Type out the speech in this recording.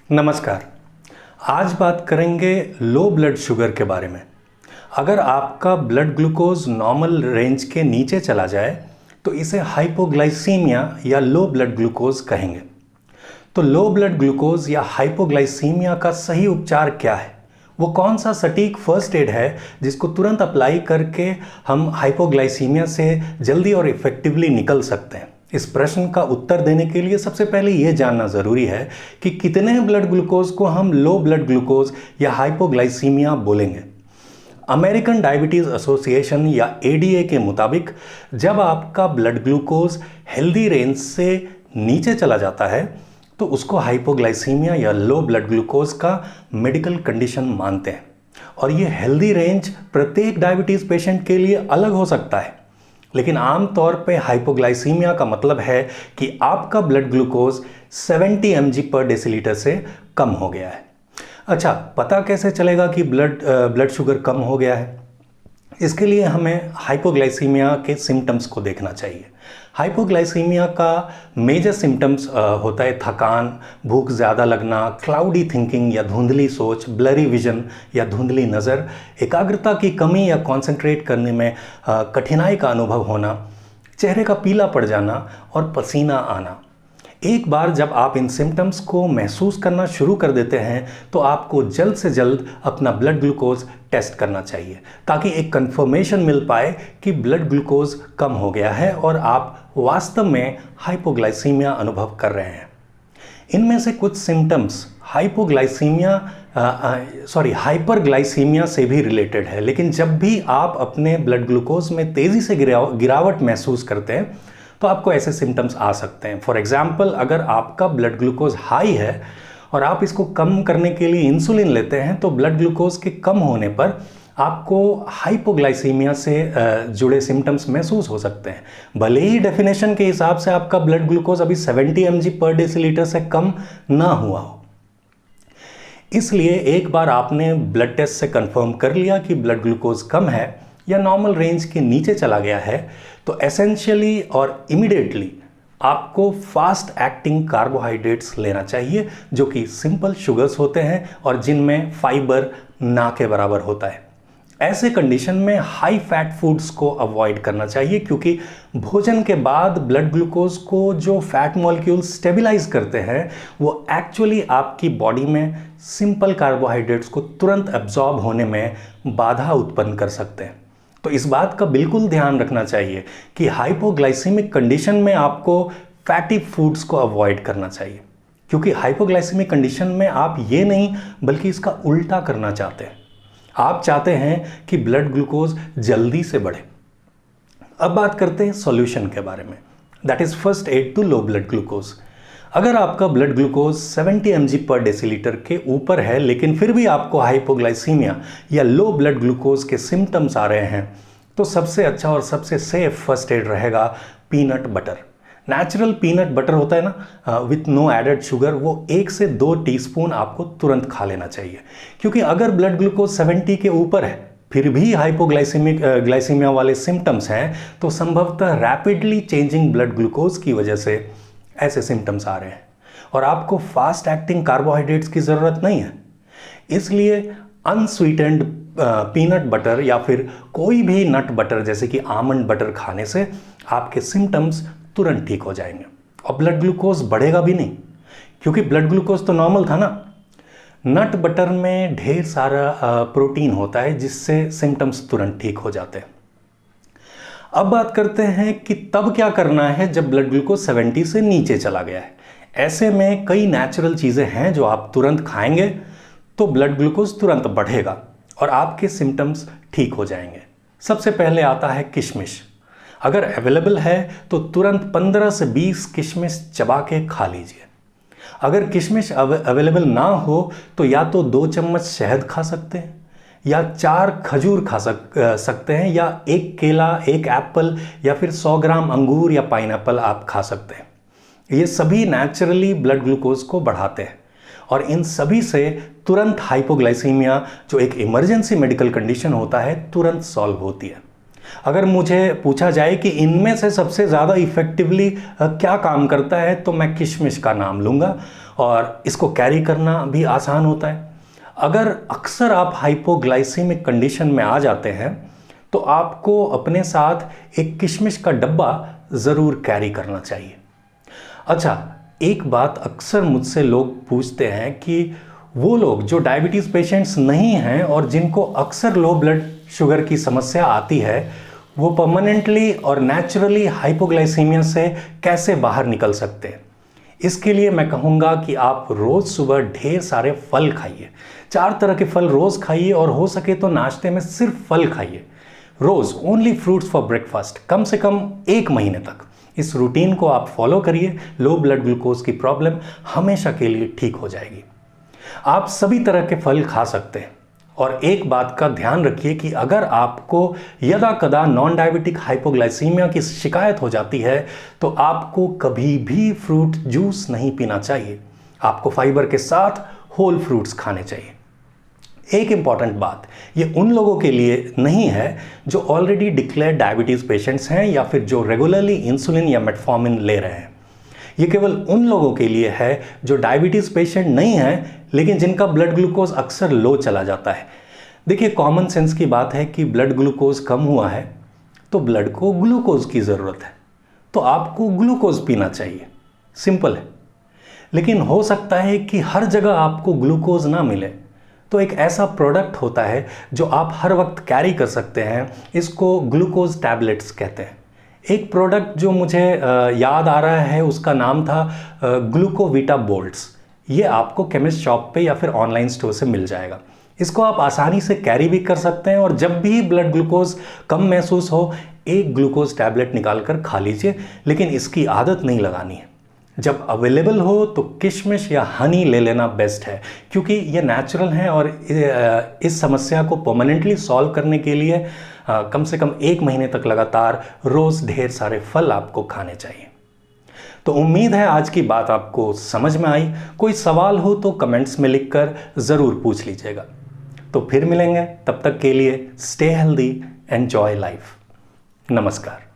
नमस्कार। आज बात करेंगे लो ब्लड शुगर के बारे में। अगर आपका ब्लड ग्लूकोज नॉर्मल रेंज के नीचे चला जाए तो इसे हाइपोग्लाइसीमिया या लो ब्लड ग्लूकोज कहेंगे। तो लो ब्लड ग्लूकोज या हाइपोग्लाइसीमिया का सही उपचार क्या है? वो कौन सा सटीक फर्स्ट एड है जिसको तुरंत अप्लाई करके हम हाइपोग्लाइसीमिया से जल्दी और इफेक्टिवली निकल सकते हैं? इस प्रश्न का उत्तर देने के लिए सबसे पहले ये जानना ज़रूरी है कि कितने ब्लड ग्लूकोज को हम लो ब्लड ग्लूकोज या हाइपोग्लाइसीमिया बोलेंगे। अमेरिकन डायबिटीज़ एसोसिएशन या एडीए के मुताबिक जब आपका ब्लड ग्लूकोज हेल्दी रेंज से नीचे चला जाता है तो उसको हाइपोग्लाइसीमिया या लो ब्लड ग्लूकोज का मेडिकल कंडीशन मानते हैं। और ये हेल्दी रेंज प्रत्येक डायबिटीज़ पेशेंट के लिए अलग हो सकता है, लेकिन आमतौर पे हाइपोग्लाइसीमिया का मतलब है कि आपका ब्लड ग्लूकोज 70 mg/dL से कम हो गया है। अच्छा, पता कैसे चलेगा कि ब्लड शुगर कम हो गया है? इसके लिए हमें हाइपोग्लाइसीमिया के सिम्टम्स को देखना चाहिए। हाइपोग्लाइसीमिया का मेजर सिम्टम्स होता है थकान, भूख ज़्यादा लगना, क्लाउडी थिंकिंग या धुंधली सोच, ब्लरी विजन या धुंधली नज़र, एकाग्रता की कमी या कंसंट्रेट करने में कठिनाई का अनुभव होना, चेहरे का पीला पड़ जाना और पसीना आना। एक बार जब आप इन सिम्टम्स को महसूस करना शुरू कर देते हैं तो आपको जल्द से जल्द अपना ब्लड ग्लूकोज टेस्ट करना चाहिए ताकि एक कंफर्मेशन मिल पाए कि ब्लड ग्लूकोज कम हो गया है और आप वास्तव में हाइपोग्लाइसीमिया अनुभव कर रहे हैं। इनमें से कुछ सिम्टम्स हाइपरग्लाइसीमिया से भी रिलेटेड है, लेकिन जब भी आप अपने ब्लड ग्लूकोज में तेज़ी से गिरावट महसूस करते हैं तो आपको ऐसे सिम्टम्स आ सकते हैं। फॉर एग्जाम्पल, अगर आपका ब्लड ग्लूकोज हाई है और आप इसको कम करने के लिए इंसुलिन लेते हैं तो ब्लड ग्लूकोज के कम होने पर आपको हाइपोग्लाइसीमिया से जुड़े सिम्टम्स महसूस हो सकते हैं। भले ही डेफिनेशन के हिसाब से आपका ब्लड ग्लूकोज अभी 70 mg/dL से कम ना हुआ हो। इसलिए एक बार आपने ब्लड टेस्ट से कंफर्म कर लिया कि ब्लड ग्लूकोज कम है या नॉर्मल रेंज के नीचे चला गया है तो एसेंशियली और इमीडिएटली आपको फास्ट एक्टिंग कार्बोहाइड्रेट्स लेना चाहिए जो कि सिंपल शुगर्स होते हैं और जिनमें फाइबर ना के बराबर होता है। ऐसे कंडीशन में हाई फैट फूड्स को अवॉइड करना चाहिए क्योंकि भोजन के बाद ब्लड ग्लूकोज को जो फैट मॉलिक्यूल्स स्टेबलाइज करते हैं वो एक्चुअली आपकी बॉडी में सिंपल कार्बोहाइड्रेट्स को तुरंत एब्जॉर्ब होने में बाधा उत्पन्न कर सकते हैं। तो इस बात का बिल्कुल ध्यान रखना चाहिए कि हाइपोग्लाइसेमिक कंडीशन में आपको फैटी फूड्स को अवॉइड करना चाहिए क्योंकि हाइपोग्लाइसेमिक कंडीशन में आप ये नहीं बल्कि इसका उल्टा करना चाहते हैं। आप चाहते हैं कि ब्लड ग्लूकोज जल्दी से बढ़े। अब बात करते हैं सॉल्यूशन के बारे में, that is first aid to low blood glucose. अगर आपका ब्लड ग्लूकोज 70 mg/dL के ऊपर है लेकिन फिर भी आपको हाइपोग्लाइसीमिया या लो ब्लड ग्लूकोज के सिम्टम्स आ रहे हैं तो सबसे अच्छा और सबसे सेफ फर्स्ट एड रहेगा peanut butter. Natural peanut butter होता है ना, विथ नो एडेड शुगर, वो 1 से 2 टीस्पून आपको तुरंत खा लेना चाहिए क्योंकि अगर ब्लड ग्लूकोज 70 के ऊपर है फिर भी हाइपोग्लाइसीमिया वाले सिम्टम्स हैं तो संभवतः रैपिडली चेंजिंग ब्लड ग्लूकोज की वजह से ऐसे सिम्टम्स आ रहे हैं और आपको फास्ट एक्टिंग कार्बोहाइड्रेट्स की ज़रूरत नहीं है। इसलिए अनस्वीटेंड पीनट बटर या फिर कोई भी नट बटर जैसे कि आमंड बटर खाने से आपके सिम्टम्स तुरंत ठीक हो जाएंगे और ब्लड ग्लूकोज बढ़ेगा भी नहीं क्योंकि ब्लड ग्लूकोज तो नॉर्मल था ना। नट बटर में ढेर सारा प्रोटीन होता है जिससे सिम्टम्स तुरंत ठीक हो जाते हैं। अब बात करते हैं कि तब क्या करना है जब ब्लड ग्लूकोज 70 से नीचे चला गया है। ऐसे में कई नेचुरल चीज़ें हैं जो आप तुरंत खाएंगे तो ब्लड ग्लूकोज तुरंत बढ़ेगा और आपके सिम्टम्स ठीक हो जाएंगे। सबसे पहले आता है किशमिश। अगर अवेलेबल है तो तुरंत 15 से 20 किशमिश चबा के खा लीजिए। अगर किशमिश अवेलेबल ना हो तो या तो 2 चम्मच शहद खा सकते हैं या 4 खजूर खा सकते हैं या 1 केला, 1 एप्पल या फिर 100 ग्राम अंगूर या पाइनएप्पल आप खा सकते हैं। ये सभी नेचुरली ब्लड ग्लूकोज को बढ़ाते हैं और इन सभी से तुरंत हाइपोग्लाइसीमिया जो एक इमरजेंसी मेडिकल कंडीशन होता है तुरंत सॉल्व होती है। अगर मुझे पूछा जाए कि इनमें से सबसे ज़्यादा इफ़ेक्टिवली क्या काम करता है, तो मैं किशमिश का नाम लूँगा, और इसको कैरी करना भी आसान होता है। अगर अक्सर आप हाइपोग्लाइसीमिक कंडीशन में आ जाते हैं तो आपको अपने साथ एक किशमिश का डब्बा ज़रूर कैरी करना चाहिए। अच्छा, एक बात अक्सर मुझसे लोग पूछते हैं कि वो लोग जो डायबिटीज़ पेशेंट्स नहीं हैं और जिनको अक्सर लो ब्लड शुगर की समस्या आती है, वो परमानेंटली और नेचुरली हाइपोग्लाइसीमिया से कैसे बाहर निकल सकते हैं। इसके लिए मैं कहूँगा कि आप रोज़ सुबह ढेर सारे फल खाइए। 4 तरह के फल रोज़ खाइए, और हो सके तो नाश्ते में सिर्फ फल खाइए। रोज़ ओनली फ्रूट्स फॉर ब्रेकफास्ट, कम से कम 1 महीने तक। इस रूटीन को आप फॉलो करिए, लो ब्लड ग्लूकोज की प्रॉब्लम हमेशा के लिए ठीक हो जाएगी। आप सभी तरह के फल खा सकते हैं, और एक बात का ध्यान रखिए कि अगर आपको यदा कदा नॉन डायबिटिक हाइपोग्लाइसीमिया की शिकायत हो जाती है तो आपको कभी भी फ्रूट जूस नहीं पीना चाहिए। आपको फाइबर के साथ होल फ्रूट्स खाने चाहिए। एक इंपॉर्टेंट बात, ये उन लोगों के लिए नहीं है जो ऑलरेडी डिक्लेयर्ड डायबिटीज़ पेशेंट्स हैं या फिर जो रेगुलरली इंसुलिन या मेटफॉर्मिन ले रहे हैं। ये केवल उन लोगों के लिए है जो डायबिटीज़ पेशेंट नहीं है लेकिन जिनका ब्लड ग्लूकोज अक्सर लो चला जाता है। देखिए, कॉमन सेंस की बात है कि ब्लड ग्लूकोज कम हुआ है तो ब्लड को ग्लूकोज की ज़रूरत है, तो आपको ग्लूकोज पीना चाहिए। सिंपल है। लेकिन हो सकता है कि हर जगह आपको ग्लूकोज ना मिले, तो एक ऐसा प्रोडक्ट होता है जो आप हर वक्त कैरी कर सकते हैं। इसको ग्लूकोज टैबलेट्स कहते हैं। एक प्रोडक्ट जो मुझे याद आ रहा है उसका नाम था ग्लूकोवीटा बोल्ट्स। ये आपको केमिस्ट शॉप पे या फिर ऑनलाइन स्टोर से मिल जाएगा। इसको आप आसानी से कैरी भी कर सकते हैं, और जब भी ब्लड ग्लूकोज कम महसूस हो, एक ग्लूकोज टैबलेट निकाल कर खा लीजिए। लेकिन इसकी आदत नहीं लगानी है। जब अवेलेबल हो तो किशमिश या हनी ले लेना बेस्ट है, क्योंकि ये नेचुरल है, और इस समस्या को परमानेंटली सॉल्व करने के लिए कम से कम 1 महीने तक लगातार रोज़ ढेर सारे फल आपको खाने चाहिए। तो उम्मीद है आज की बात आपको समझ में आई। कोई सवाल हो तो कमेंट्स में लिखकर ज़रूर पूछ लीजिएगा। तो फिर मिलेंगे, तब तक के लिए स्टे हेल्दी, एंजॉय लाइफ। नमस्कार।